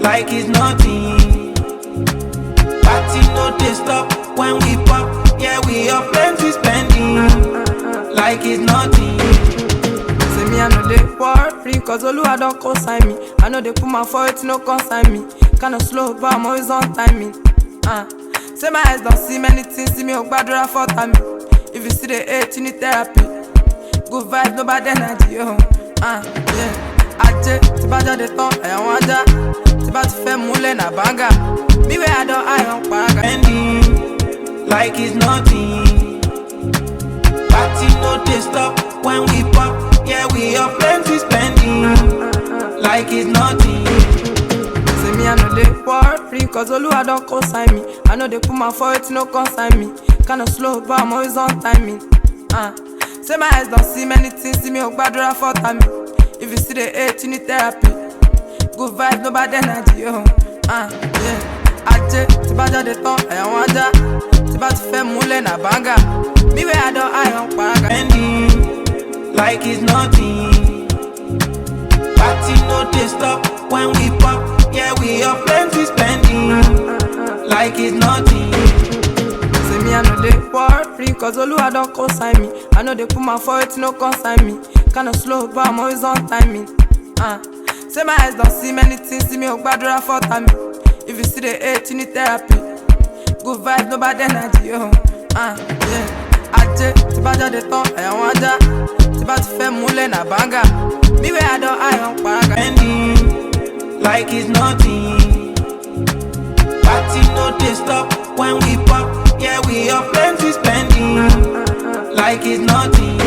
like it's nothing. Party no dey stop when we pop, yeah we are plenty spending, like it's nothing. Say me I know they worry, cause Oluwa don't consign me. I know they put my foot, no consign me. Kinda slow, but I'm always on timing. Say my eyes don't see many things, see me on badra for time. If you see the hate, you need therapy. Good vibes, no bad energy, yo. Yeah. Aje, ti ba jade ton, aya wan ja. Ti ba ti fe mule na banga. Me where I don't eye on paraga. Spending, like it's nothing. Party no dey stop when we pop, yeah we are plenty spending, like it's nothing. Say me I know they worry, cause Oluwa don't consign me. I know they put my foot, no consign me. Kinda slow, but I'm always on timing. Say my eyes don't see many things, see me on badra for time. If you see the hate, you need therapy. Good vibes, no bad energy, yo. Yeah. Aje, ti ba jade ton, aya wan ja. Ti ba ti fe mule na banga. Me where I don't eye on paraga. Spending, like it's nothing. Party no dey stop when we pop, yeah we are plenty spending, like it's nothing. Say me I know they worry, cause Oluwa don't consign me. I know they put my foot, no consign me. Kinda slow, but I'm always on timing. Say my eyes don't see many things, see me on badra for time. If you see the hate, you need therapy. Good vibes, no bad energy, yo. Yeah. Aje, ti ba jade ton, aya wan ja. Ti ba ti fe mule na banga. Me where I don't eye on paraga. Spending, like it's nothing. Party no dey stop when we pop, yeah we are plenty spending, like it's nothing.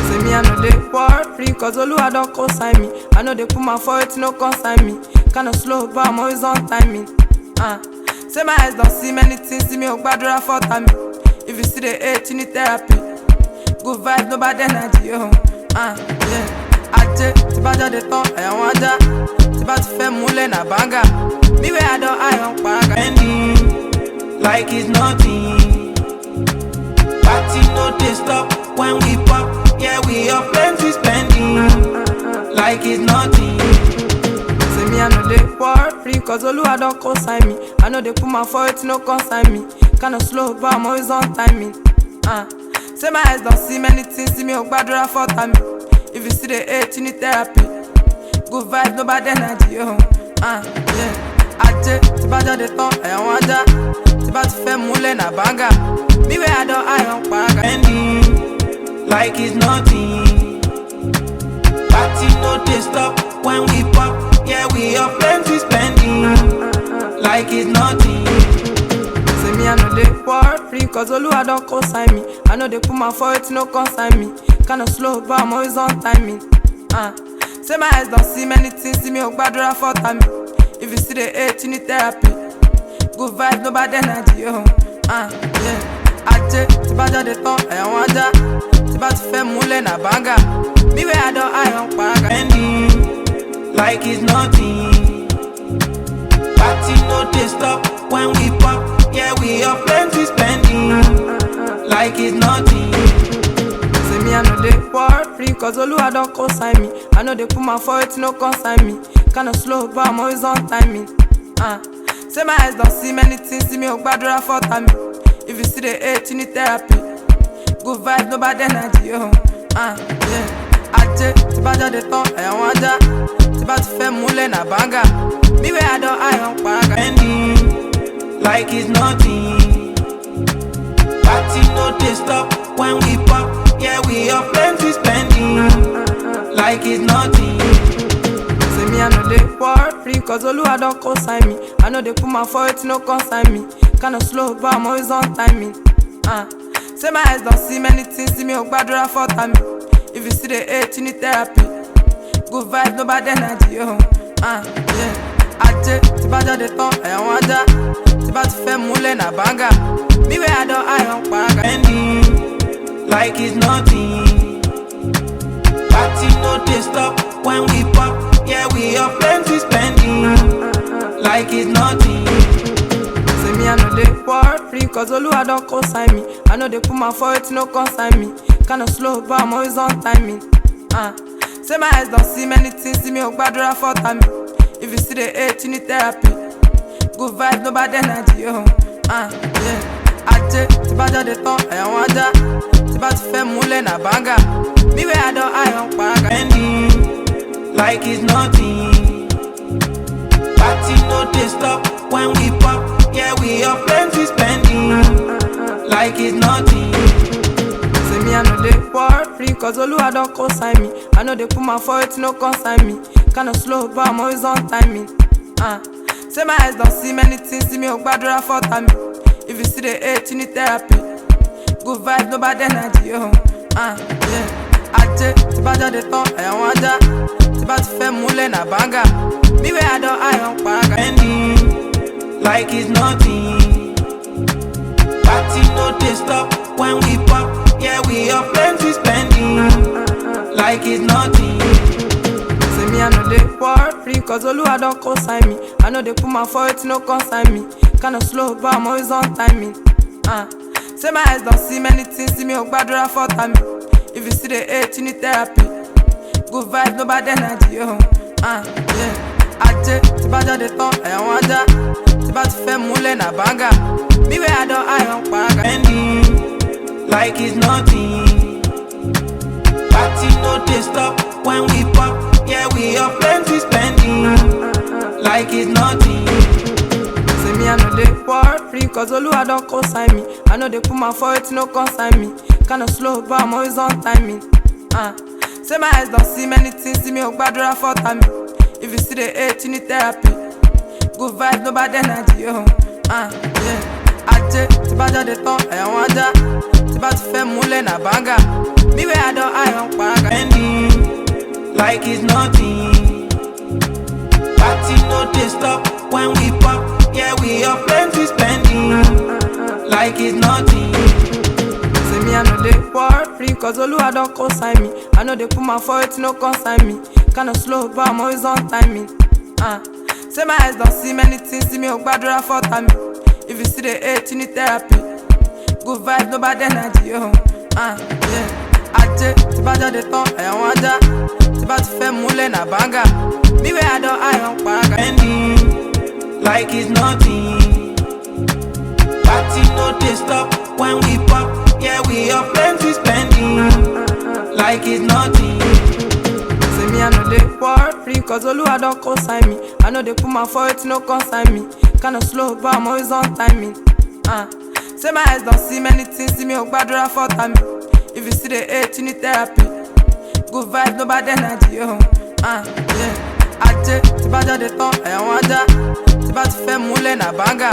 Say me I know they worry, cause Oluwa don't consign me. I know they put my foot, no consign me. Kinda slow, but I'm always on timing. Say my eyes don't see many things, see me on badra for time. If you see the hate, you need therapy. Good vibes, no bad energy, yo. Yeah. Aje, ti ba jade ton, aya wan ja. Ti ba ti fe mule na banga. Me where I don't eye on paraga. Spending, like it's nothing. Party no dey stop when we pop, yeah we are plenty spending, like it's nothing. Say me I know they worry, cause Oluwa don't consign me. I know they put my foot, no consign me. Kinda slow, but I'm always on timing. Say my eyes don't see many things, see me on badra for time. If you see the hate, you need therapy. Good vibes, no bad energy, yo. Yeah. Aje, ti ba jade ton, aya wan ja. Ti ba ti fe mule na banga. Me where I don't eye on paraga. Spending, like it's nothing. Party no dey stop when we pop, yeah we are plenty spending, like it's nothing. Say me I know they worry, cause Oluwa don't consign me. I know they put my foot, no consign me. Kinda slow, but I'm always on timing. Say my eyes don't see many things, see me on badra for time. If you see the hate, you need therapy. Good vibes, no bad energy, yo. Yeah. Aje, ti ba jade ton, aya wan ja. Ti ba ti fe mule na banga. Me where I don't eye on paraga. Spending, like it's nothing. Party no dey stop when we pop, yeah we are plenty spending, like it's nothing. Say me I know they worry, cause Oluwa don't consign me. I know they put my foot, no consign me. Kinda slow, but I'm always on timing. Say my eyes don't see many things, see me on badra for time. If you see the hate, you need therapy. Good vibes, no bad energy, yo. Yeah. Aje, ti ba jade ton, aya wan ja. Ti ba ti fe mule na banga. Me where I don't eye on paraga. Spending, like it's nothing. Party no dey stop when we pop, yeah we are plenty spending, like it's nothing. Say me I know they worry, cause Oluwa don't consign me. I know they put my foot, no consign me. Kinda slow, but I'm always on timing. Say my eyes don't see many things, see me on badra for time. If you see the hate, you need therapy. Good vibes, no bad energy, yo. Yeah. Aje, ti ba jade ton, aya wan ja. Ti ba ti fe mule na banga. Me where I don't eye on paraga. Spending, like it's nothing. Party no dey stop when we pop, yeah we are plenty spending, like it's nothing. Say me I know they worry, cause Oluwa don't consign me. I know they put my foot, no consign me. Kinda slow, but I'm always on timing. Say my eyes don't see many things, see me on badra for time. If you see the hate, you need therapy. Good vibes, no bad energy, yo. Yeah. Aje, ti ba jade tan, ẹ̀wọ̀n ajá. Ti ba ti fẹ́ múlẹ̀ na banga. Me where I don't eye on paraga. Spending like it's nothing. Party no dey stop when we pop. Yeah, we are plenty spending like it's nothing. Say me I know they worry, cause Oluwa don't co-sign me. I know they put my foot, no consign me. Kinda slow, but I'm always on timing. Say my eyes don't see many things, see me on gbadura for time. If you see the hate, you need therapy. Good vibes, no bad energy, yo. Yeah. Aje, ti ba jade tan, ẹ̀wọ̀n ajá. Ti ba ti fẹ́ múlẹ̀ na banga. Me where I don't eye on paraga. Spending like it's nothing. Party no dey stop when we pop. Yeah, we are plenty spending like it's nothing. Say me I know they worry, cause Oluwa don't co-sign me. I know they put my foot, no consign me. Kinda slow, but I'm always on timing. Say my eyes don't see many things, see me on gbadura for time. If you see the hate, you need therapy. Good vibes, no bad energy, yo. Yeah. Aje, ti ba jade tan, ẹ̀wọ̀n ajá. Ti ba ti fẹ́ múlẹ̀ na banga. Me where I don't eye on paraga. Spending like it's nothing. Party no dey stop when we pop. Yeah, we are plenty spending like it's nothing. Say me I know they worry, cause Oluwa don't co-sign me. I know they put my foot, no consign me. Kinda slow, but I'm always on timing. Say my eyes don't see many things, see me on gbadura for time. If you see the hate, you need therapy. Good vibes, no bad energy, yo. Yeah. Aje, ti ba jade tan, ẹ̀wọ̀n ajá. Ti ba ti fẹ́ múlẹ̀ na banga. Me where I don't eye on paraga. Spending like it's nothing. Party no dey stop when we pop. Yeah, we are plenty spending like it's nothing. Say me I know they worry, cause Oluwa don't co-sign me. I know they put my foot, no consign me. Kinda slow, but I'm always on timing. Say my eyes don't see many things, see me on gbadura for time. If you see the hate, you need therapy. Good vibes, no bad energy, yo. Yeah. Aje, ti ba jade tan, ẹ̀wọ̀n ajá. Ti ba ti fẹ́ múlẹ̀ na banga. Me where I don't eye on paraga. Spending like it's nothing. Party no dey stop when we pop. Yeah, we are plenty spending like it's nothing. Say me I know they worry, cause Oluwa don't co-sign me. I know they put my foot, no consign me. Kinda slow, but I'm always on timing. Say my eyes don't see many things, see me on gbadura for time. If you see the hate, you need therapy. Good vibes, no bad energy, yo. Yeah. Aje, ti ba jade tan, ẹ̀wọ̀n ajá. Ti ba ti fẹ́ múlẹ̀ na banga.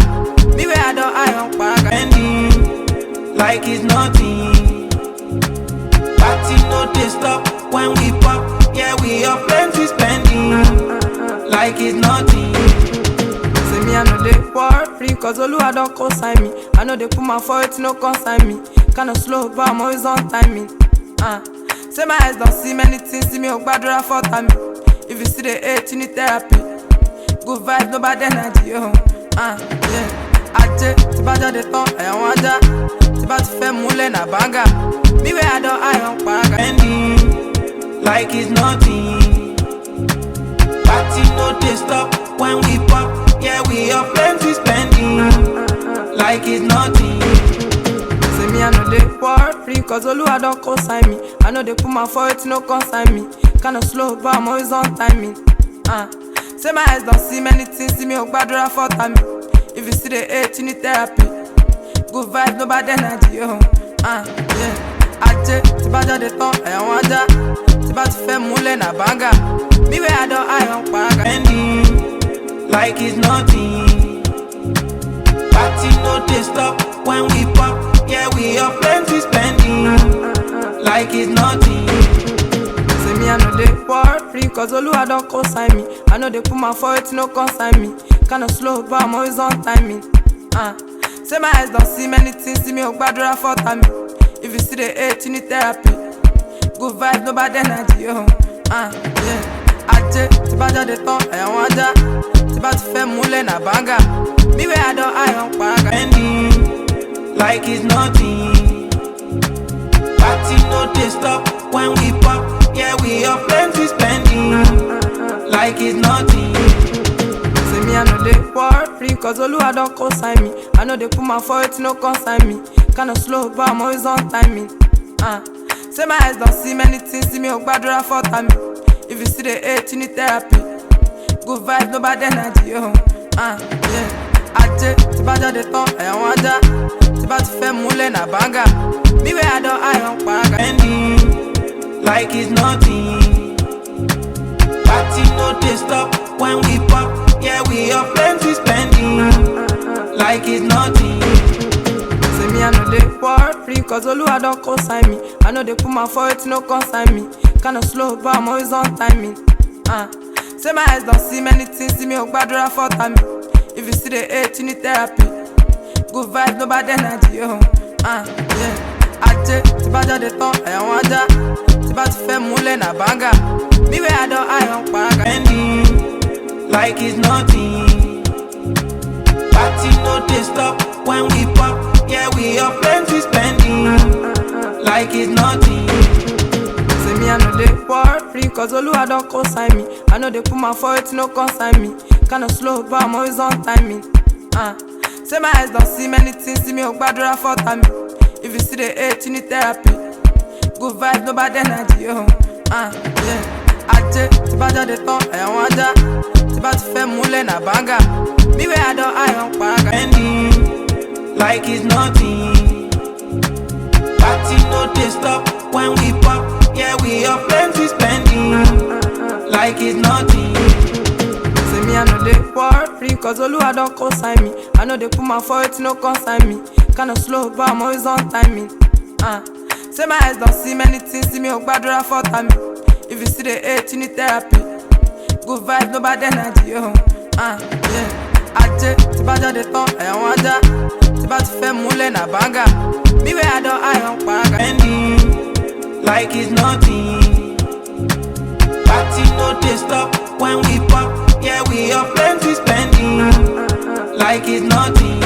Me where I don't eye on paraga. Spending like it's nothing. Party no dey stop when we pop. Yeah, we are plenty spending like it's nothing. Say me I know they worry, cause Oluwa don't co-sign me. I know they put my foot, no consign me. Kinda slow, but I'm always on timing. Say my eyes don't see many things, see me on gbadura for time. If you see the hate, you need therapy. Good vibes, no bad energy, yo. Yeah. Aje, ti ba jade tan, ẹ̀wọ̀n ajá. Ti ba ti fẹ́ múlẹ̀ na banga. Me where I don't eye on paraga. Spending like it's nothing. Party no dey stop when we pop. Yeah, we are plenty spending like it's nothing. Say me I know they worry, cause Oluwa don't co-sign me. I know they put my foot, no consign me. Kinda slow, but I'm always on timing. Say my eyes don't see many things, see me on gbadura for time. If you see the hate, you need therapy. Good vibes, no bad energy, yo. Yeah. Aje, ti ba jade tan, ẹ̀wọ̀n ajá. Ti ba ti fẹ́ múlẹ̀ na banga. Me where I don't eye on paraga. Spending like it's nothing. Party no dey stop when we pop. Yeah, we are plenty spending like it's nothing. Say me I know they worry, cause Oluwa don't co-sign me. I know they put my foot, no consign me. Kinda slow, but I'm always on timing. Say my eyes don't see many things, see me on gbadura for time. If you see the hate, you need therapy. Good vibes, no bad energy, yo. Yeah. Aje, ti ba jade tan, ẹ̀wọ̀n ajá. Ti ba ti fẹ́ múlẹ̀ na banga. Me where I don't eye on paraga. Spending like it's nothing. Party no dey stop when we pop. Yeah, we are plenty spending like it's nothing. free, cause Oluwa don co-sign me. I know they put my foot, no consign me. Kinda slow, but I'm always on timing. Say my eyes don't see many things, see me oh gbadura for time. If you see the hate, you need therapy. Good vibe, no bad energy, oh. Yeah. Aje, ti ba jade tan, ẹ̀yàn wọn ajá. Ti ba ti fẹ́ múlẹ̀ na banga. Me where I don't eye on paraga. Spending like it's nothing. Party no dey stop when we pop. Yeah, we are plenty spending like it's nothing. Say me I know they worry, cause Oluwa don co-sign me. I know they put my foot, no consign me. Kinda slow, but I'm always on timing. Say my eyes don't see many things, see me oh gbadura for time. If you see the hate, you need therapy. Good vibe, no bad energy, oh. Yeah. Aje, ti ba jade tan, ẹ̀yàn wọn ajá. Ti ba ti fẹ́ múlẹ̀ na banga. Me where I don't eye on paraga. Spending like it's nothing. Party no dey stop when we pop. Yeah, we are plenty spending like it's nothing. Say me I know they worry, cause Oluwa don co-sign me. I know they put my foot, no consign me. Kinda slow, but I'm always on timing. Say my eyes don't see many things, see me oh gbadura for time. If you see the hate, you need therapy. Good vibe, no bad energy, oh. Yeah. Aje, ti ba jade tan, ẹ̀yàn wọn ajá. Ti ba ti fẹ́ múlẹ̀ na banga. Me where I don't eye on paraga. Spending like it's nothing. Party no dey stop when we pop. Yeah, we are plenty spending like it's nothing. Say me I know they worry, cause Oluwa don co-sign me. I know they put my foot, no consign me. Kinda slow, but I'm always on timing. Say my eyes don't see many things, see me oh gbadura for time. If you see the hate, you need therapy. Good vibe, no bad energy, oh. Yeah. Aje, ti ba jade tan, ẹ̀yàn wọn ajá. Ti ba ti fẹ́ múlẹ̀ na banga. Me where I don't eye on paraga. Spending like it's nothing. Party no dey stop when we pop. Yeah, we are plenty spending like it's nothing.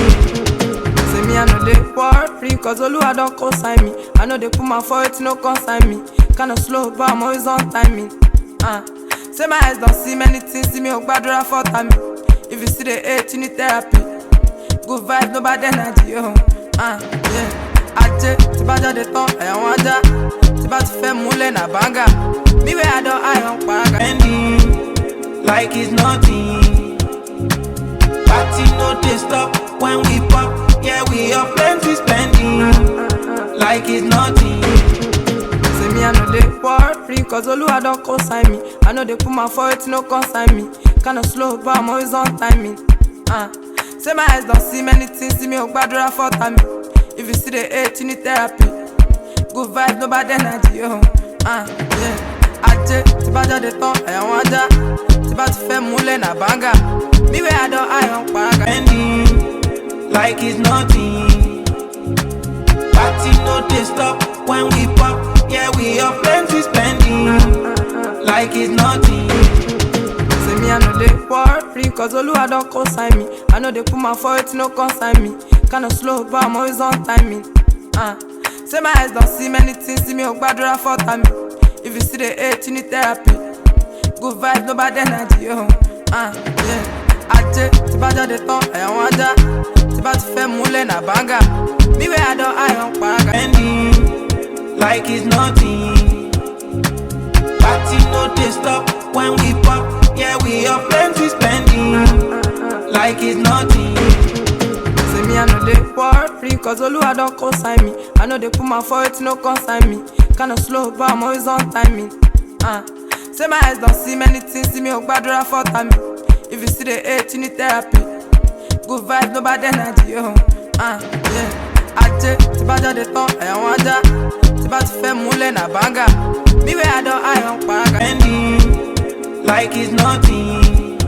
Say me I know they worry, cause Oluwa don co-sign me. I know they put my foot, no consign me. Kinda slow, but I'm always on timing. Say my eyes don't see many things, see me oh gbadura for time. If you see the hate, you need therapy. Good vibe, no bad energy, oh. Yeah. Aje, ti ba jade tan, ẹ̀yàn wọn ajá. Ti ba ti fẹ́ múlẹ̀ na banga. Me where I don't eye on paraga. Spending like it's nothing. Party no dey stop when we pop. Yeah, we are plenty spending like it's nothing. Say me I know they worry, cause Oluwa don co-sign me. I know they put my foot, no consign me. Kinda slow, but I'm always on timing. Say my eyes don't see many things, see me oh gbadura for time. If you see the hate, you need therapy. Good vibe, no bad energy, oh. Yeah. Aje, ti ba jade tan, ẹ̀yàn wọn ajá. Ti ba ti fẹ́ múlẹ̀ na banga. Me where I don't eye on paraga. Spending like it's nothing. Party no dey stop when we pop. Yeah, we are plenty spending like it's nothing. Say me I know they worry, cause Oluwa don co-sign me. I know they put my foot, no consign me. Kinda slow, but I'm always on timing. Say my eyes don't see many things, see me oh gbadura for time. If you see the hate, you need therapy. Good vibe, no bad energy, oh. Yeah. Aje, ti ba jade tan, ẹ̀yàn wọn ajá. Ti ba ti fẹ́ múlẹ̀ na banga. Me where I don't eye on paraga. Spending like it's nothing. Party no dey stop when we pop. Yeah, we are plenty spending like it's nothing. Say me I know they worry, cause Oluwa don co-sign me. I know they put my foot, no consign me. Kinda slow, but I'm always on timing. Say my eyes don't see many things, see me oh gbadura for time. If you see the hate, you need therapy. Good vibe, no bad energy, oh. Yeah. Aje, ti ba jade tan, ẹ̀yàn wọn ajá. Ti ba ti fẹ́ múlẹ̀ na banga. Me where I don't eye on paraga. Spending like it's nothing.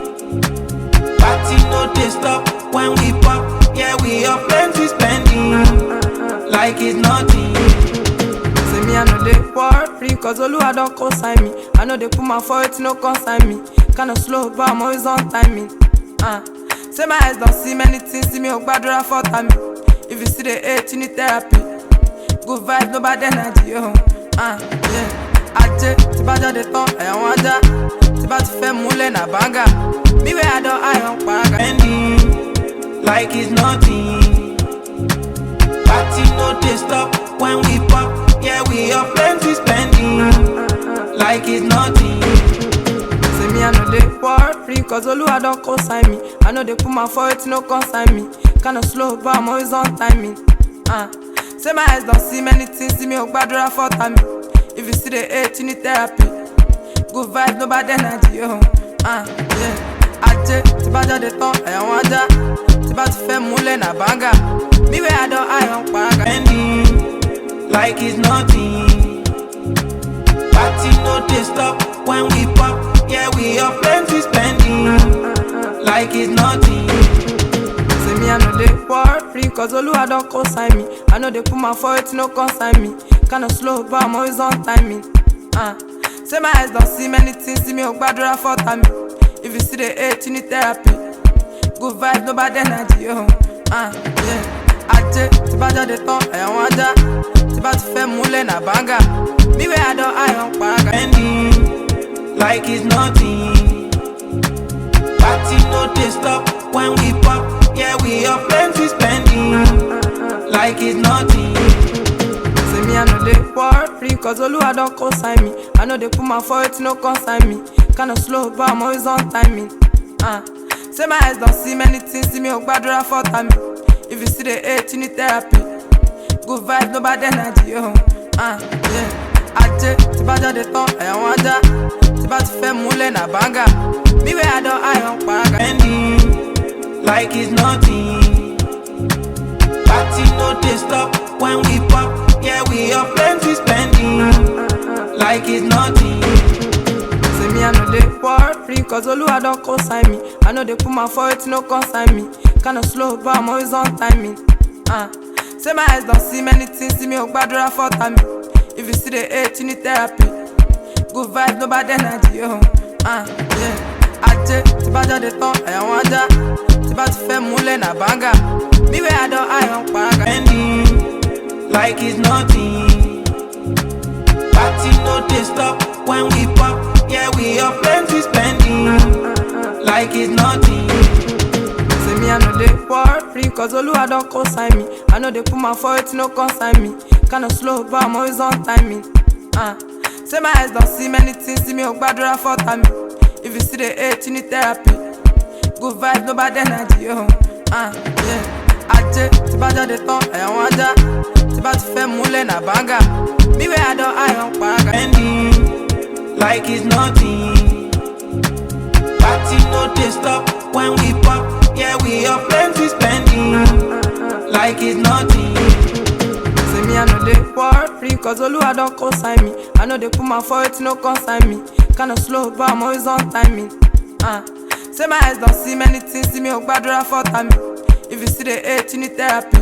Party no dey stop when we pop. Yeah, we are plenty spending like it's nothing. Say me I know they worry, cause Oluwa don co-sign me. I know they put my foot, no consign me. Kinda slow, but I'm always on timing. Say my eyes don't see many things, see me oh gbadura for time. If you see the hate, you need therapy. Good vibe, no bad energy, oh. Yeah. Aje, ti ba jade tan, ẹ̀yàn wọn ajá. Ti ba ti fẹ́ múlẹ̀ na banga. Me where I don't eye on paraga. Spending like it's nothing. Party no dey stop when we pop, yeah we have plenty spending, like it's nothing. Say me I know they worry, cause Oluwa don't consign me. I know they put my foot, no consign me. Kinda slow, but I'm always on timing. Say my eyes don't see many things, see me oh badra for time. If you see the hate, you need therapy. Good vibes, no bad energy, oh. Yeah. Aje, tiba ja de ton, ayan waja. Tiba ti fe mule na banga. Me where I don't, I on paraga. Spending, like it's nothing. Party no dey stop when we pop, yeah we have plenty spending, like it's nothing. Say me I know they worry, cause Oluwa don't consign me. I know they put my foot, no consign me. Kinda slow, but I'm always on timing. Say my eyes don't see many things, see me oh badra for time. If you see the hate, you need therapy. Good vibes, no bad energy, oh. Yeah. Aje, tiba ja de ton, ayan waja. Tiba ti fe mule na banga. Me where I don't, I on paraga. Spending, like it's nothing. Party no dey stop when we pop, yeah we have plenty spending, like it's nothing. Say me I know they worry, cause Oluwa don't consign me. I know they put my foot, no consign me. Kinda slow, but I'm always on timing. Say my eyes don't see many things, see me oh badra for time. If you see the hate, you need therapy. Good vibes, no bad energy, oh. Yeah. Aje, tiba ja de ton, ayan waja. Tiba ti fe mule na banga. Me where I don't, I on paraga. Spending, like it's nothing. Party no dey stop when we pop, yeah we have plenty spending, like it's nothing. Say me I know they worry, cause Oluwa don't consign me. I know they put my foot, no consign me. Kinda slow, but I'm always on timing. Say my eyes don't see many things, see me oh badra for time. If you see the hate, you need therapy. Good vibes, no bad energy, oh. Yeah. Aje, tiba ja de ton, ayan waja. Tiba ti fe mule na banga. Me where I don't, I on paraga. Spending, like it's nothing. Party no dey stop when we pop, yeah we have plenty spending, like it's nothing. Say me I know they worry, cause Oluwa don't consign me. I know they put my foot, no consign me. Kinda slow, but I'm always on timing. Say my eyes don't see many things, see me oh badra for time. If you see the hate, you need therapy. Good vibes, no bad energy, oh. Yeah. Aje, tiba ja de ton, ayan waja. Tiba ti fe mule na banga. Me where I don't, I on paraga. Spending, like it's nothing. Party no dey stop when we pop, yeah we have plenty spending, like it's nothing. Say me I know they worry, cause Oluwa don't consign me. I know they put my foot, no consign me. Kinda slow, but I'm always on timing. Say my eyes don't see many things, see me oh badra for time. If you see the hate, you need therapy.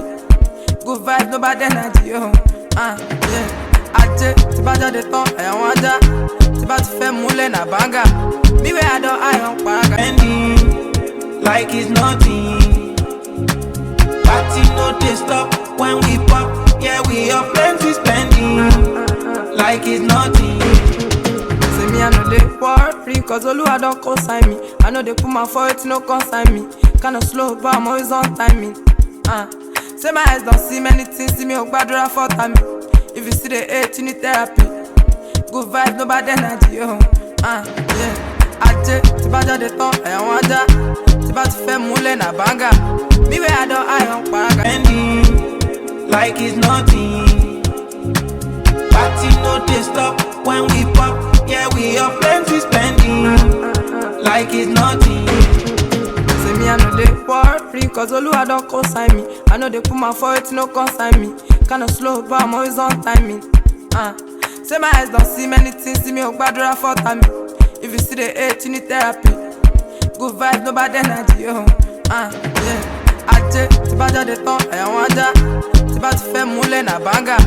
Good vibes, no bad energy, oh. Yeah. Aje, tiba ja de ton, ayan waja. Tiba ti fe mule na banga. Me where I don't, I on paraga. Spending, like it's nothing. Party no dey stop when we pop, yeah we have plenty spending, like it's nothing. Say me I know they worry, cause Oluwa don't consign me. I know they put my foot, no consign me. Kinda slow, but I'm always on timing. Say my eyes don't see many things, see me oh badra for time. If you see the hate, you need therapy. Good vibes, no bad energy, oh. Yeah. Aje, tiba ja de ton, ayan waja. Tiba ti fe mule na banga. Me where I don't, I on paraga. Spending, like it's nothing. Party no dey stop when we pop, yeah we have plenty spending, like it's nothing. Say me I know they worry, cause Oluwa don't consign me. I know they put my foot, no consign me. Kinda slow, but I'm always on timing. Say my eyes don't see many things, see me oh badra for time. If you see the hate, you need therapy. Good vibes, no bad energy, oh. Yeah. Aje, tiba ja de ton, ayan waja. Tiba ti fe mule na banga.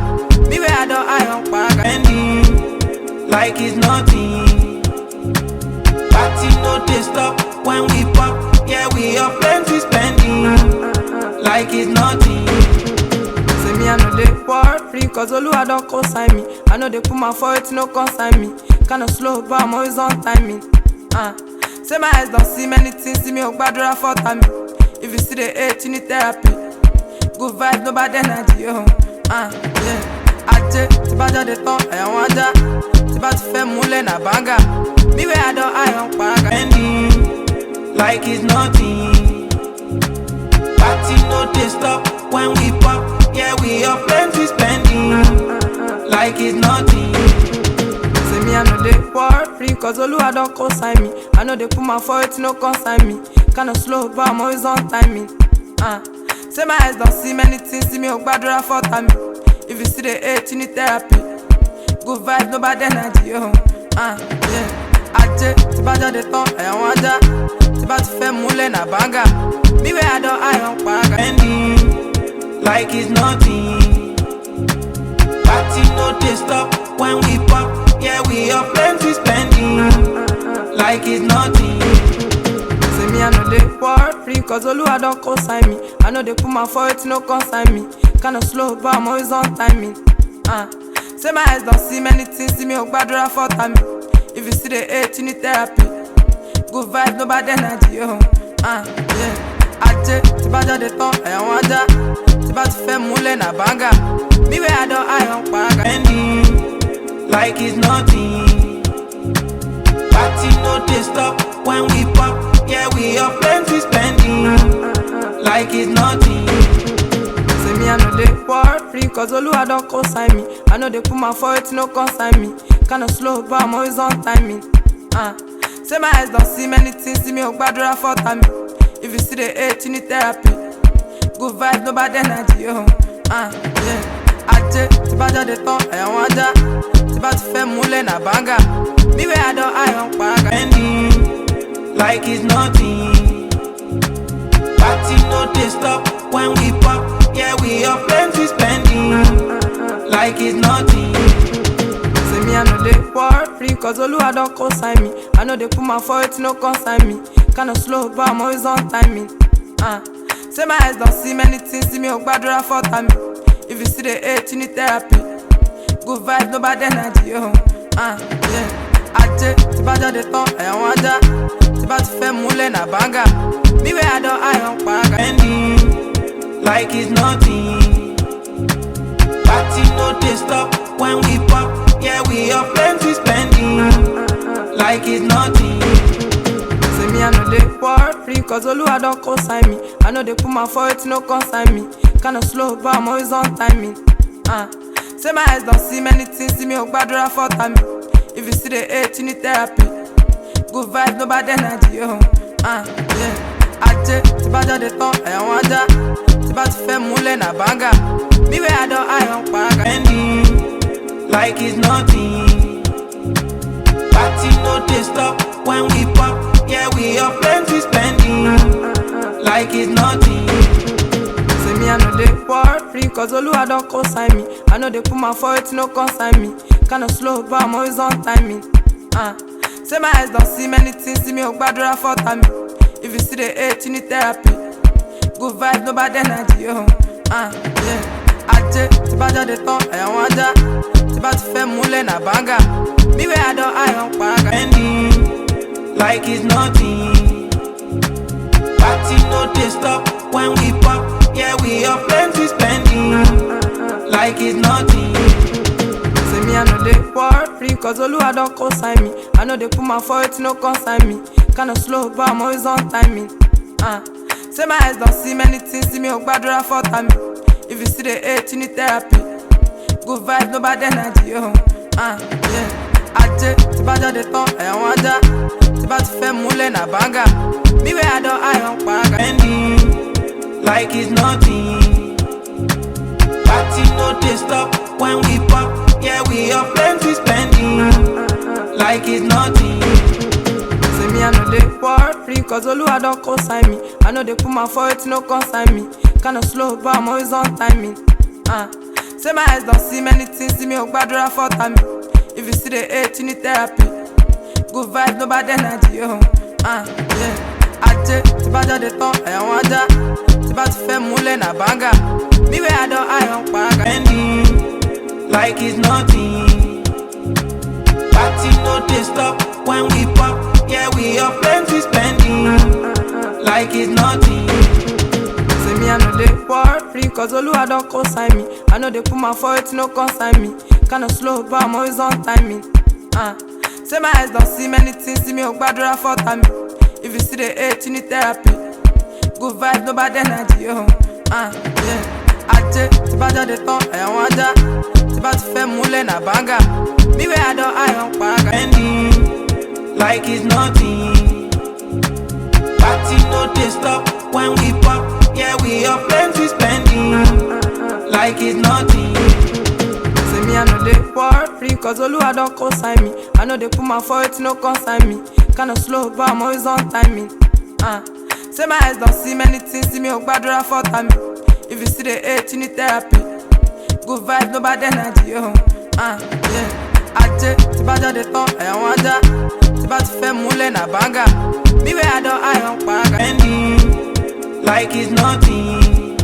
Me where I don't, I on paraga. Spending, like it's nothing. Party no dey stop when we pop, yeah we have plenty spending, like it's nothing. Say me I know they worry, cause Oluwa don't consign me. I know they put my foot, no consign me. Kinda slow, but I'm always on timing. Say my eyes don't see many things, see me oh badra for time. If you see the hate, you need therapy. Good vibes, no bad energy, yo. Yeah. Ajé, tí bá jáde tán, ẹ̀wọ̀n ajá. Tí bá ti fẹ́ múlẹ̀ na banga. Me where I don't iron paraga. Spending like it's nothing. Party no dey stop when we pop. Yeah, we are plenty spending like it's nothing. Say me I know they worry, cause Oluwa don't consign me. I know they put my foot, no consign me. Kinda slow, but I'm always on timing. Say my eyes don't see many things, see me a gbadura for time. If you see the hate, you need therapy. Good vibes, no bad energy, yo. Yeah. Ajé, tí bá jáde tán, ẹ̀wọ̀n ajá. Tí bá ti fẹ́ múlẹ̀ na banga. Me where I don't iron paraga. Spending like it's nothing. Party no dey stop when we pop. Yeah, we are plenty spending like it's nothing. Say me I know they worry, cause Oluwa don't consign me. I know they put my foot, no consign me. Kinda slow, but I'm always on timing. Say my eyes don't see many things, see me a gbadura for time. If you see the hate, you need therapy. Good vibes, no bad energy, yo. Yeah. Ajé, tí bá jáde tán, ẹ̀wọ̀n ajá. Tí bá ti fẹ́ múlẹ̀ na banga. Me where I don't iron paraga. Spending like it's nothing. Party no dey stop when we pop. Yeah, we are plenty spending like it's nothing. Say me I know they worry, cause Oluwa don't consign me. I know they put my foot, no consign me. Kinda slow, but I'm always on timing. Say my eyes don't see many things, see me a gbadura for time. If you see the hate, you need therapy. Good vibes, no bad energy, yo. Yeah. Ajé, tí bá jáde tán, ẹ̀wọ̀n ajá. Tí bá ti fẹ́ múlẹ̀ na banga. Me where I don't iron paraga. Spending like it's nothing. Party no dey stop when we pop. Yeah, we are plenty spending like it's nothing. Say me I know they worry, cause Oluwa don't consign me. I know they put my foot, no consign me. Kinda slow, but I'm always on timing. Say my eyes don't see many things, see me a gbadura for time. If you see the hate, you need therapy. Good vibes, no bad energy, yo. Yeah. Ajé, tí bá jáde tán, ẹ̀wọ̀n ajá. Tí bá ti fẹ́ múlẹ̀ na banga. Me where I don't iron paraga. Spending like it's nothing. Party no dey stop when we pop. Yeah, we are plenty spending like it's nothing. Say me I know they worry, cause Oluwa don't consign me. I know they put my foot, no consign me. Kinda slow, but I'm always on timing. Say my eyes don't see many things, see me a gbadura for time. If you see the hate, you need therapy. Good vibes, no bad energy, yo. Yeah. Ajé, tí bá jáde tán, ẹ̀wọ̀n ajá. Tí bá ti fẹ́ múlẹ̀ na banga. Me where I don't iron paraga. Spending like it's nothing. Party no dey stop when we pop. Yeah, we are plenty spending like it's nothing. Say me I know they worry, cause Oluwa don't consign me. I know they put my foot, no consign me. Kinda slow, but I'm always on timing. Say my eyes don't see many things, see me a gbadura for time. If you see the hate, you need therapy. Good vibes, no bad energy, yo. Yeah. Ajé, tí bá jáde tán, ẹ̀wọ̀n ajá. Tí bá ti fẹ́ múlẹ̀ na banga. Me where I don't iron paraga. Spending like it's nothing. Party no dey stop when we pop. Yeah, we are plenty spending like it's nothing. Say me I know they worry, cause Oluwa don't consign me. I know they put my foot, no consign me. Kinda slow, but I'm always on timing. Say my eyes don't see many things, see me a gbadura for time. If you see the hate, you need therapy. Good vibes, no bad energy, yo. Yeah. Ajé, tí bá jáde tán, ẹ̀wọ̀n ajá. Tí bá ti fẹ́ múlẹ̀ na banga. Me where I don't iron paraga. Spending like it's nothing. Party no dey stop when we pop. Yeah, we are plenty spending like it's nothing. Say me I know they worry, cause Oluwa don't consign me. I know they put my foot, no consign me. Kinda slow, but I'm always on timing. Say my eyes don't see many things, see me a gbadura for time. If you see the hate, you need therapy. Good vibes, no bad energy, yo. Yeah. Ajé, tí bá jáde tán, ẹ̀wọ̀n ajá. Tí bá ti fẹ́ múlẹ̀ na banga. Me where I don't iron paraga. Spending like it's nothing. Party no dey stop when we pop. Yeah, we are plenty spending like it's nothing. no dey worry, cause Oluwa don co-sign me. I know they put my foot, no consign me. Kinda slow, but I'm always on timing. Say my eyes don't see many things, see me gbadura for time. If you see the hate, you need therapy. Good vibes, no bad energy, yo. Yeah. Aje, ti ba jade tan, ẹ̀yàn wọn ajá. Ti ba ti fẹ́ múlẹ̀ na banga. Me where I don't eye on paraga. Spending like it's nothing. Party no dey stop when we pop. Yeah, we are plenty spending like it's nothing. Say me I know they worry, cause Oluwa don co-sign me. I know they put my foot, no consign me. Kinda slow, but I'm always on timing. Say my eyes don't see many things, see me gbadura for time. If you see the hate, you need therapy. Good vibes, no bad energy, yo. Yeah. Aje, ti ba jade tan, ẹ̀yàn wọn ajá. Ti ba ti fẹ́ múlẹ̀ na banga. Me where I don't eye on paraga. Spending like it's nothing.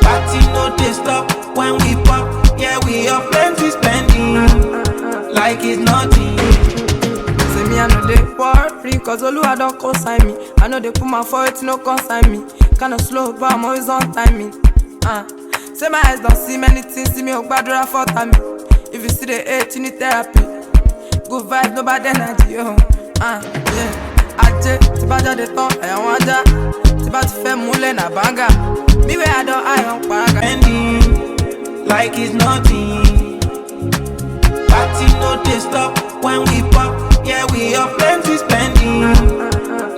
Party no dey stop when we pop. Yeah, we are plenty spending like it's nothing. Say me I know they worry, cause Oluwa don co-sign me. I know they put my foot, no consign me. Kinda slow, but I'm always on timing. Say my eyes don't see many things, see me gbadura for time. If you see the hate, you need therapy. Good vibes, no bad energy, yo. Yeah. Aje, ti ba jade tan, ẹ̀yàn wọn ajá. Ti ba ti fẹ́ múlẹ̀ na banga. Me where I don't eye on paraga. Spending like it's nothing. Party no dey stop when we pop. Yeah, we are plenty spending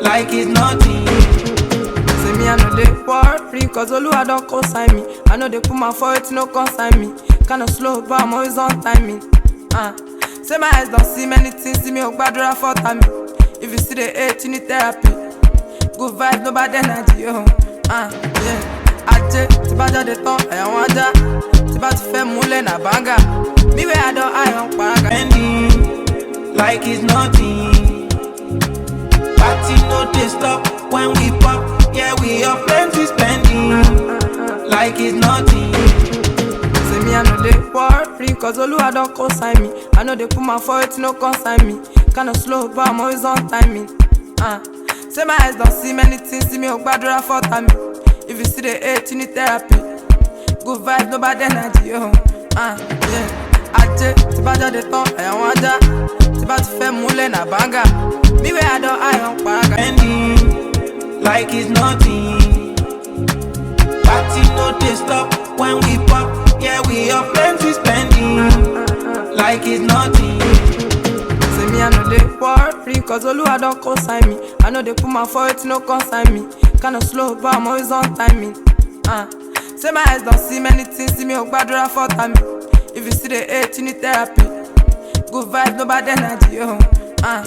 like it's nothing. Say me I know they worry, cause Oluwa don co-sign me. I know they put my foot, no consign me. Kinda slow, but I'm always on timing. Say my eyes don't see many things, see me gbadura for time. If you see the hate, you need therapy. Good vibes, no bad energy, yo. Yeah. Aje, ti ba jade tan, ẹ̀yàn wọn ajá. Ti ba ti fẹ́ múlẹ̀ na banga. Me where I don't eye on paraga. Spending like it's nothing. Party no dey stop when we pop. Yeah, we are plenty spending like it's nothing. Say me I know they worry, cause Oluwa don co-sign me. I know they put my foot, no consign me. Kinda slow, but I'm always on timing. Say my eyes don't see many things, see me gbadura for time. If you see the hate, you need therapy. Good vibes, no bad energy, yo. Yeah. Aje, ti ba jade tan, ẹ̀yàn wọn ajá. Ti ba ti fẹ́ múlẹ̀ na banga. Me where I don't eye on paraga. Spending like it's nothing. Party no dey stop when we pop. Yeah, we are plenty spending like it's nothing. Say me I know they worry, cause Oluwa don co-sign me. I know they put my foot, no consign me. Kinda slow, but I'm always on timing. Say my eyes don't see many things, see me gbadura for time. If you see the hate, you need therapy. Good vibes, no bad energy, yo. Yeah.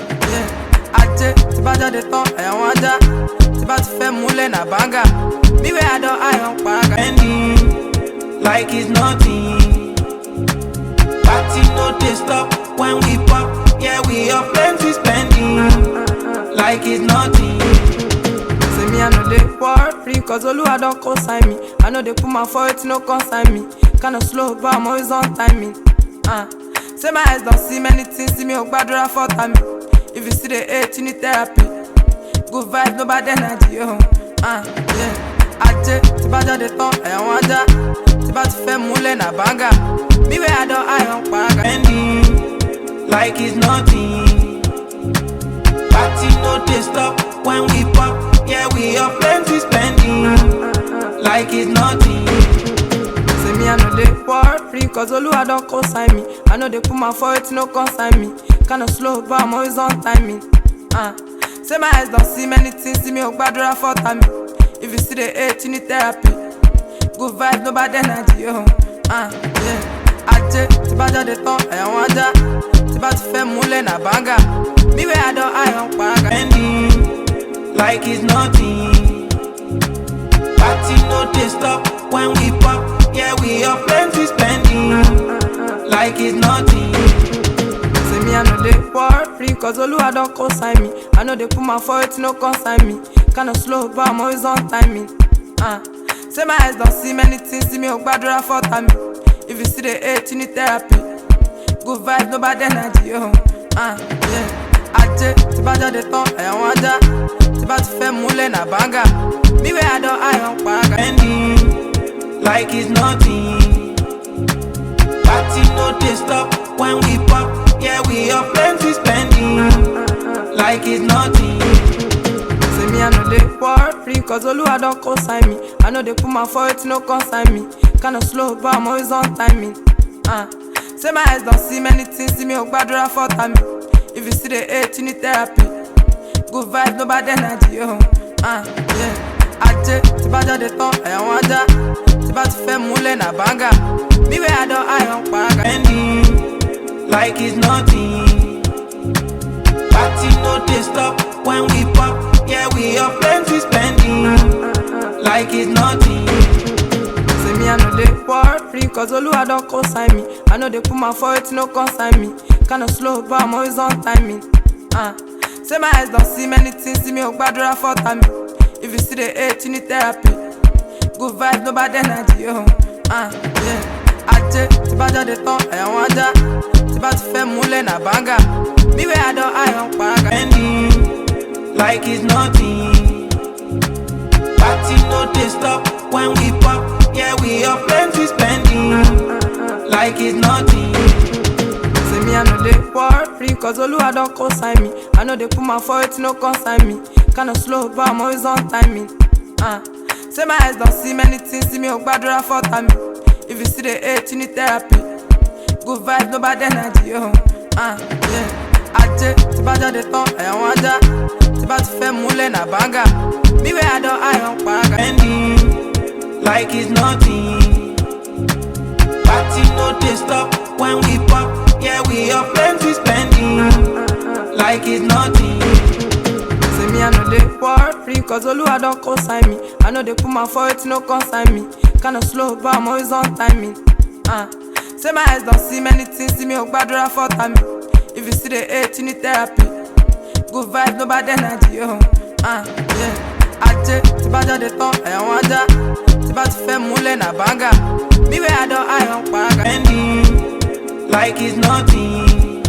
Aje, ti ba jade tan, ẹ̀yàn wọn ajá. Ti ba ti fẹ́ múlẹ̀ na banga. Me where I don't eye on paraga. Spending like it's nothing. Party no dey stop when we pop. Yeah, we are plenty spending like it's nothing. Say me I know they worry, cause Oluwa don co-sign me. I know they put my foot, no consign me. Kinda slow, but I'm always on timing. Say my eyes don't see many things, see me gbadura for time. If you see the hate, you need therapy. Good vibes, no bad energy, yo. Yeah. Aje, ti ba jade tan, ẹ̀yàn wọn ajá. Ti ba ti fẹ́ múlẹ̀ na banga. Me where I don't eye on paraga. Spending like it's nothing. Party no dey stop when we pop. Yeah, we are plenty spending like it's nothing. Say me I know they worry, cause Oluwa don co-sign me. I know they put my foot, no consign me. Kinda slow, but I'm always on timing. Say my eyes don't see many things, see me gbadura for time. If you see the hate, you need therapy. Good vibes, no bad energy, yo. Yeah. Aje, ti ba jade tan, ẹ̀yàn wọn ajá. Ti ba ti fẹ́ múlẹ̀ na banga. Me where I don't eye on paraga. Spending like it's nothing. Party no dey stop when we pop. Yeah, we are plenty spending like it's nothing. Say me I know they worry, cause Oluwa don co-sign me. I know they put my foot, no consign me. Kinda slow, but I'm always on timing. Say my eyes don't see many things, see me gbadura for time. If you see the hate, you need therapy. Good vibes, no bad energy, yo. Yeah. Aje, ti ba jade tan, ẹ̀yàn wọn ajá. Ti ba ti fẹ́ múlẹ̀ na banga. Me where I don't eye on paraga. Spending like it's nothing. Party no they stop when we pop. Yeah, we are plenty spending like it's nothing. Say me I know they worry, cause Oluwa don't consign me. I know they put my foot, no consign me. Kinda slow, but I'm always on timing. Say my eyes don't see many things, see me Ogbadura for time. If you see the hate, you need therapy. Good vibes, no bad energy, yo. Yeah. Aje, ti ba jade tan, ẹ̀wọ̀n ajá. Ti ba ti fẹ́ múlẹ̀ na banga. Me where I don't eye on paraga. Spending like it's nothing. Party no they stop when we pop. Yeah, we are plenty spending like it's nothing. Say me I know they worry, cause Oluwa don't consign me. I know they put my foot, no consign me. Kinda slow, but I'm always on timing. Say my eyes don't see many things, see me Ogbadura for time. If you see the hate, you need therapy. Good vibes, no bad energy, yo. Yeah. Aje, ti ba jade tan, ẹ̀wọ̀n ajá. Ti ba ti fẹ́ múlẹ̀ na banga. Me where I don't eye on paraga. Spending like it's nothing. Party no they stop when we pop. Yeah, we are plenty spending like it's nothing. Say me I know they worry, cause Oluwa don't consign me. I know they put my foot, no consign me. Kinda slow, but I'm always on timing. Say my eyes don't see many things, see me Ogbadura for time. If you see the hate, you need therapy. Good vibes, no bad energy, yo. Yeah. Aje, ti ba jade tan, ẹ̀wọ̀n ajá. Ti ba ti fẹ́ múlẹ̀ na banga. Me where I don't eye on paraga. Spending like it's nothing. Party no they stop when we pop. Yeah, we are plenty spending like it's nothing. Say me I know they worry, cause Oluwa don't consign me. I know they put my foot, no consign me. Kinda slow, but I'm always on timing. Say my eyes don't see many things, see me Ogbadura for time. If you see the hate, you need therapy. Good vibes, no bad energy, yo. Yeah. Aje, ti ba jade tan, ẹ̀wọ̀n ajá. Ti ba ti fẹ́ múlẹ̀ na banga. Me where I don't eye on paraga. Spending like it's nothing.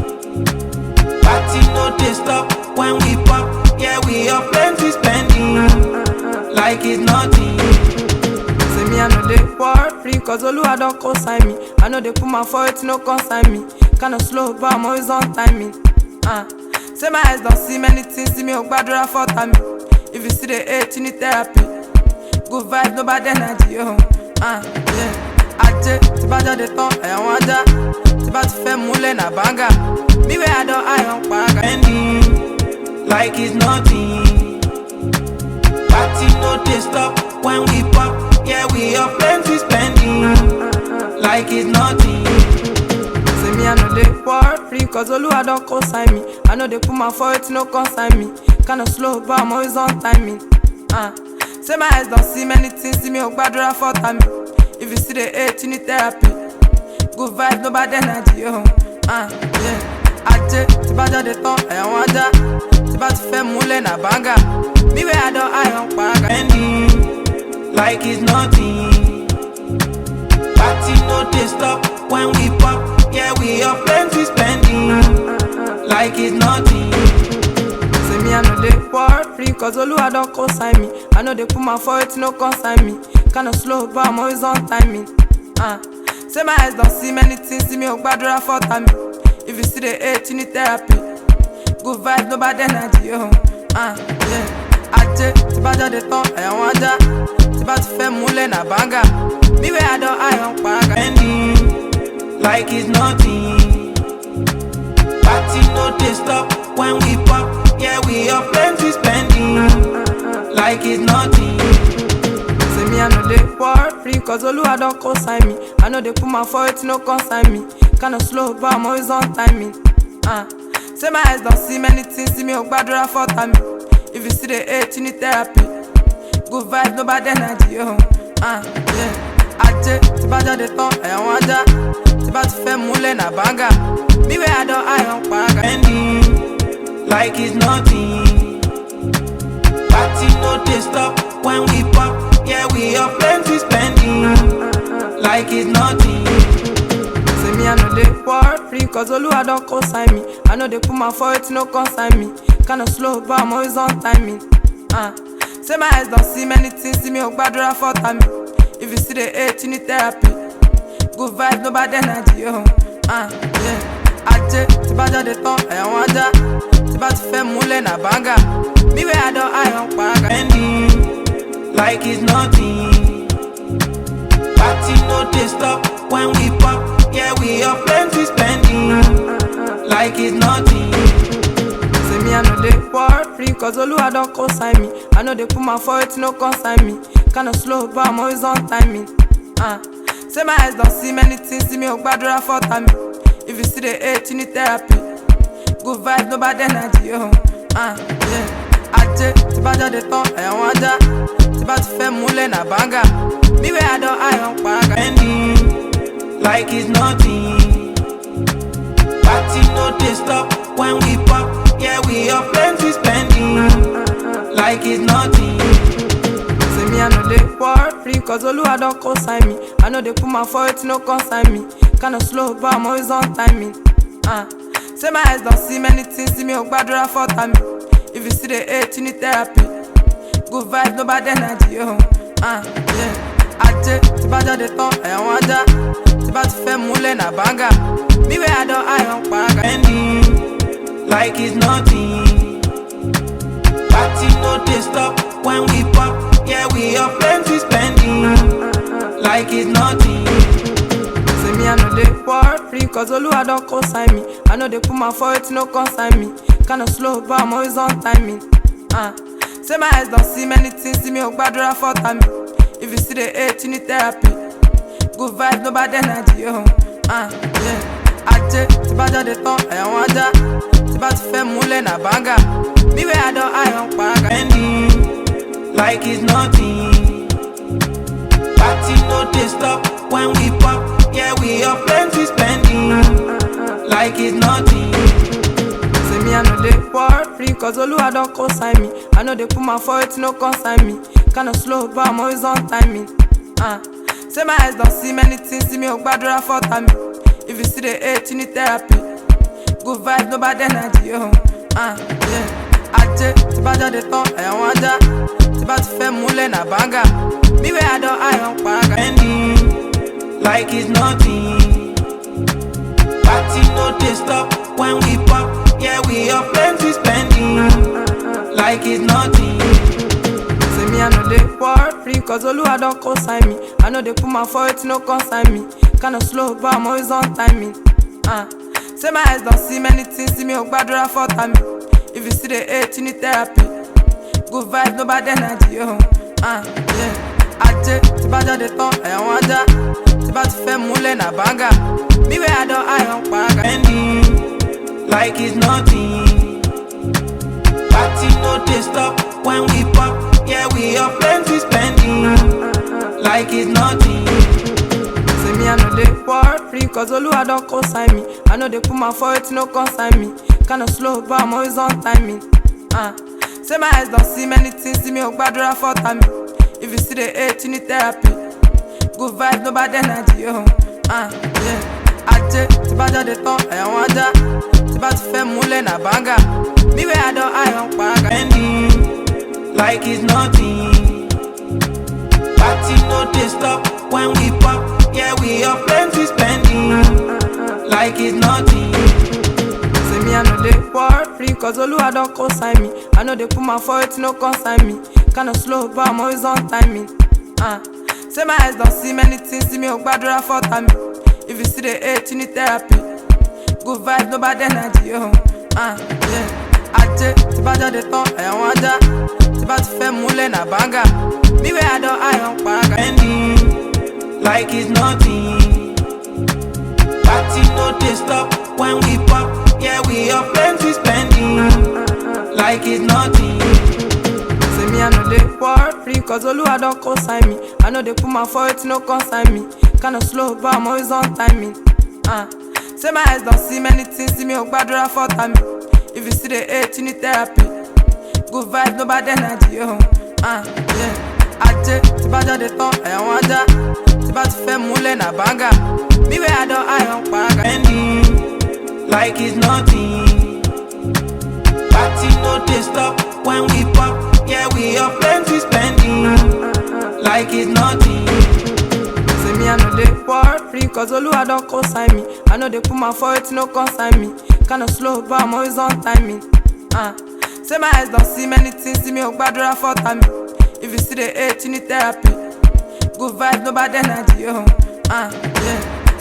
Party no they stop when we pop. Yeah, we are plenty spending like it's nothing. Say me I know they worry, cause Oluwa don't consign me. I know they put my foot, no consign me. Kinda slow, but I'm always on timing. Say my eyes don't see many things, see me Ogbadura for time. If you see the hate, you need therapy. Good vibes, no bad energy, yo. Yeah. Aje, ti ba jade tan, ẹ̀wọ̀n ajá. Ti ba ti fẹ́ múlẹ̀ na banga. Me where I don't eye on paraga. Spending like it's nothing. Party no they stop when we pop. Yeah, we are plenty spending like it's nothing. Say me I know they worry, cause Oluwa don't consign me. I know they put my foot, no consign me. Kinda slow, but I'm always on timing. Say my eyes don't see many things, see me Ogbadura for time. If you see the hate, you need therapy. Good vibes, no bad energy, yo. Yeah. Aje, ti ba jade tan, ẹ̀wọ̀n ajá. Ti ba ti fẹ́ múlẹ̀ na banga. Me where I don't eye on paraga. Spending like it's nothing. Party no they stop when we pop. Yeah, we are plenty spending like it's nothing. Say me I know they worry, cause Oluwa don't consign me. I know they put my foot, no consign me. Kinda slow, but I'm always on timing. Say my eyes don't see many things, see me Ogbadura for time. If you see the hate, you need therapy. Good vibes, no bad energy, yo. Yeah. Aje, ti ba jade tan, ẹ̀wọ̀n ajá. Ti ba ti fẹ́ múlẹ̀ na banga. Me where I don't eye on paraga. Spending like it's nothing. Party no they stop when we pop. Yeah, we are plenty spending like it's nothing. Say me I know they worry, cause Oluwa don't consign me. I know they put my foot, no consign me. Kinda slow, but I'm always on timing. Say my eyes don't see many things, see me Ogbadura for time. If you see the hate, you need therapy. Good vibes, no bad energy, yo. Yeah. Aje, ti ba jade tan, ẹ̀wọ̀n ajá. Ti ba ti fẹ́ múlẹ̀ na banga. Me where I don't eye on paraga. Spending like it's nothing. Party no they stop when we pop. Yeah, we are plenty spending like it's nothing. Say me I know they worry, cause Oluwa don't consign me. I know they put my foot, no consign me. Kinda slow, but I'm always on timing. Say my eyes don't see many things, see me o gbadura for time. If you see the hate, you need therapy. Good vibes, no bad energy, yeah. Ajé, tí bá jáde tán, ẹ̀wọ̀n ajá. Tí bá ti fẹ́ múlẹ̀ na banga. Me where I don't iron paraga. Spending like it's nothing. Party no dey stop when we pop. Yeah, we are plenty spending like it's nothing. Say me I know they worry, cause Oluwa don't consign me. I know they put my foot, no consign me. Kinda slow, but I'm always on timing. Say my eyes don't see many things, see me o gbadura for time. If you see the hate, you need therapy. Good vibes, no bad energy, yo. Ajé, tí bá jáde tán, ẹ̀wọ̀n ajá. Tí bá ti fẹ́ múlẹ̀ na banga. Me where I don't iron paraga. Spending like it's nothing. Party no dey stop when we pop. Yeah, we are plenty spending like it's nothing. Say me I know they worry, cause Oluwa don't consign me. I know they put my foot, no consign me. Kinda slow, but I'm always on timing. Say my eyes don't see many things, see me o gbadura for time. If you see the hate, you need therapy. Good vibes, no bad energy, yo. Ajé, tí bá jáde tán, ẹ̀wọ̀n ajá. Tí bá ti fẹ́ múlẹ̀ na banga. Me where I don't iron paraga. Spending like it's nothing. Party no dey stop when we pop. Yeah, we are plenty spending like it's nothing. Say me I know they worry, cause Oluwa don't consign me. I know they put my foot, no consign me. Kinda slow, but I'm always on timing. Say my eyes don't see many things, see me o gbadura for time. If you see the hate, you need therapy. Good vibes, no bad energy, yo. Ajé, tí bá jáde tán, ẹ̀wọ̀n ajá. Tí bá ti fẹ́ múlẹ̀ na banga. Me where I don't iron paraga. Spending like it's nothing. Party no dey stop when we pop. Yeah, we are plenty spending like it's nothing. Say me I know they worry, cause Oluwa don't consign me. I know they put my foot, no consign me. Kinda slow, but I'm always on timing. Say my eyes don't see many things, see me o gbadura for time. If you see the hate, you need therapy. Good vibes, no bad energy, yo. Ajé, tí bá jáde tán, ẹ̀wọ̀n ajá. Tí bá ti fẹ́ múlẹ̀ na banga. Me where I don't iron paraga. Spending like it's nothing. Party no dey stop when we pop. Yeah, we are plenty spending like it's nothing. Say me I know they worry, cause Oluwa don't consign me. I know they put my foot, no consign me. Kinda slow, but I'm always on timing. Say my eyes don't see many things, see me o gbadura for time. If you see the hate, you need therapy. Good vibes, no bad energy, yo. Ajé, tí bá jáde tán, ẹ̀wọ̀n ajá. Tí bá ti fẹ́ múlẹ̀ na banga. Me where I don't iron paraga. Spending like it's nothing. Party no dey stop when we pop. Yeah, we are plenty spending like it's nothing. Say me I know they worry, cause Oluwa don't consign me. I know they put my foot, no consign me. Kinda slow, but I'm always on timing. Say my eyes don't see many things, see me o gbadura for time. If you see the hate, you need therapy. Good vibes, no bad energy, yo. Ajé, tí bá jáde tán, ẹ̀wọ̀n ajá. Tí bá ti fẹ́ múlẹ̀ na banga. Me where I don't iron paraga. Spending like it's nothing. Party no dey stop when we pop. Yeah, we are plenty spending like it's nothing. Say me I know they worry, cause Oluwa don't consign me. I know they put my foot, no consign me. Kinda slow, but I'm always on timing. Say my eyes don't see many things, see me o gbadura for time. If you see the hate, you need therapy. Good vibes, no bad energy, yo. Ajé, tí bá jáde tán, ẹ̀wọ̀n ajá. Tí bá ti fẹ́ múlẹ̀ na banga. Me where I don't iron paraga. Spending like it's nothing. Party no dey stop when we pop. Yeah, we are plenty spending like it's nothing. Say me I know they worry, cause Oluwa don't consign me. I know they put my foot, no consign me. Kinda slow, but I'm always on timing. Say my eyes don't see many things, see me o gbadura for time. If you see the hate, you need therapy. Good vibes, no bad energy, yo. Ajé, tí bá jáde tán, ẹ̀wọ̀n ajá. Tí bá ti fẹ́ múlẹ̀ na banga. Me where I don't iron paraga. Spending like it's nothing. Party no dey stop when we pop. yeah, we have plenty spending. Like it's nothing. Say me I know they worry, cause Oluwa don't consign me. I know they put my foot, no consign me. Kinda slow, but I'm always on timing. Say my eyes don't see many things, see me on badra for time. If you see the hate, you need therapy. Good vibes, no bad energy, yeah.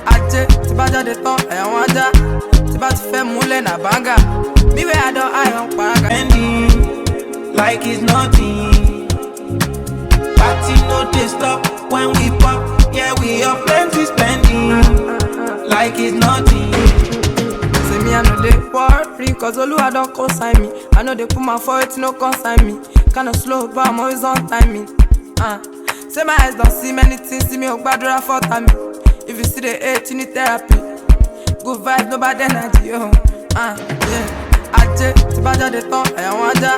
Aje, ti ba jade tan, ẹ̀yàn wọn ajá. Ti ba ti fẹ́ múlẹ̀ na banga. Me where I don't iron paraga. Spending like it's nothing. Party no they stop when we pop. Yeah, we have plenty spending. Like it's nothing. Say me I know they worry, cause Oluwa don't consign me. I know they put my foot, no consign me. Kinda slow, but I'm always on timing. Say my eyes don't see many things, see me on badra for time. If you see the hate, you need therapy. Good vibes, no bad energy, yeah. Aje, ti ba jade tan, ẹ̀yàn wọn ajá.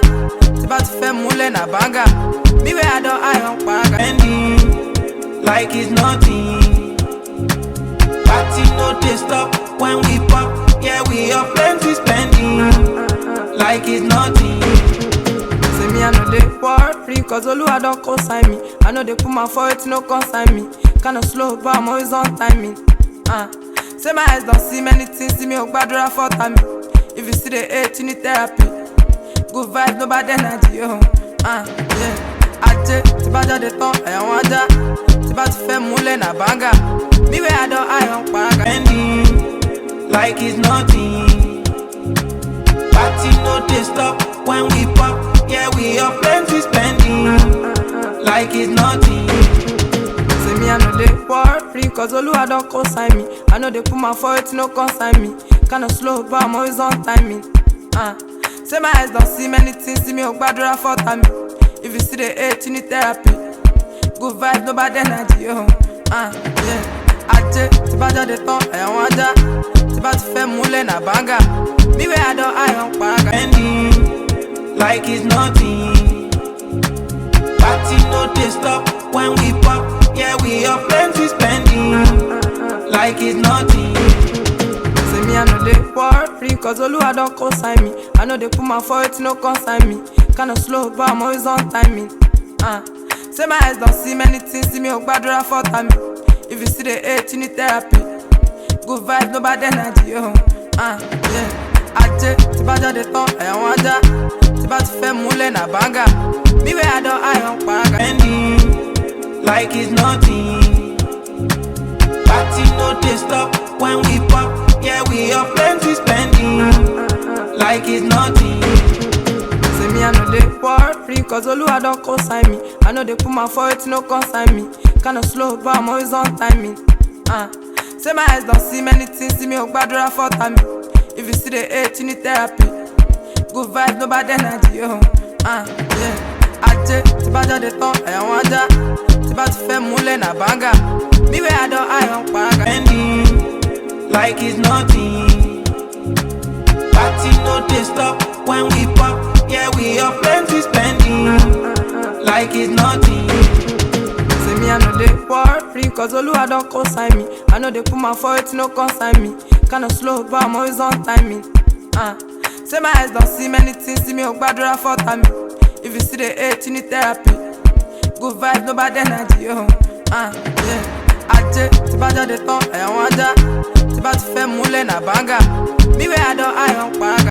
Ti ba ti fẹ́ múlẹ̀ na banga. Me where I don't iron paraga. Spending like it's nothing. Party no they stop when we pop. Yeah, we have plenty spending. Like it's nothing. Say me I know they worry, cause Oluwa don't consign me. I know they put my foot, no consign me. Kinda slow, but I'm always on timing. Say my eyes don't see many things, see me on badra for time. If you see the hate, you need therapy. Good vibes, no bad energy, yeah. Aje, ti ba jade tan, ẹ̀yàn wọn ajá. Ti ba ti fẹ́ múlẹ̀ na banga. Me where I don't iron paraga. Spending like it's nothing. Party no they stop when we pop. Yeah, we have plenty spending. Like it's nothing. Say me I know they worry, cause Oluwa don't consign me. I know they put my foot, no consign me. Kinda slow, but I'm always on timing. Say my eyes don't see many things, see me on badra for time. If you see the hate, you need therapy. Good vibes, no bad energy, yeah. Aje, ti ba jade tan, ẹ̀yàn wọn ajá. Ti ba ti fẹ́ múlẹ̀ na banga. Me where I don't iron paraga. Spending like it's nothing. Party no they stop when we pop. Yeah, we have plenty spending. Like it's nothing. Say me I know they worry, cause Oluwa don't consign me. I know they put my foot, no consign me. Kinda slow, but I'm always on timing. Say my eyes don't see many things, see me on badra for time. If you see the hate, you need therapy. Good vibes, no bad energy, yeah. Aje, ti ba jade tan, ẹ̀yàn wọn ajá. Ti ba ti fẹ́ múlẹ̀ na banga. Me where I don't iron paraga. Spending like it's nothing. Party no they stop when we pop. Yeah, we have plenty spending. Like it's nothing. Say me I know they worry, cause Oluwa don't consign me. I know they put my foot, no consign me. Kinda slow, but I'm always on timing. Say my eyes don't see many things, see me on badra for time. If you see the hate, you need therapy. Good vibes, no bad energy, yeah. Aje, ti ba jade tan, ẹ̀yàn wọn ajá. Ti ba ti fẹ́ múlẹ̀ na banga. Me where I don't iron paraga. Spending like it's nothing. Party no they stop when we pop. Yeah, we have plenty spending. Like it's nothing. Say me I know they worry, cause Oluwa don't consign me. I know they put my foot, no consign me. Kinda slow, but I'm always on timing. Say my eyes don't see many things, see me on badra for time. If you see the hate, you need therapy. Good vibes, no bad energy, yeah. Aje, ti ba jade tan, ẹ̀yàn wọn ajá. Ti ba ti fẹ́ múlẹ̀ na banga. Me where I don't iron paraga.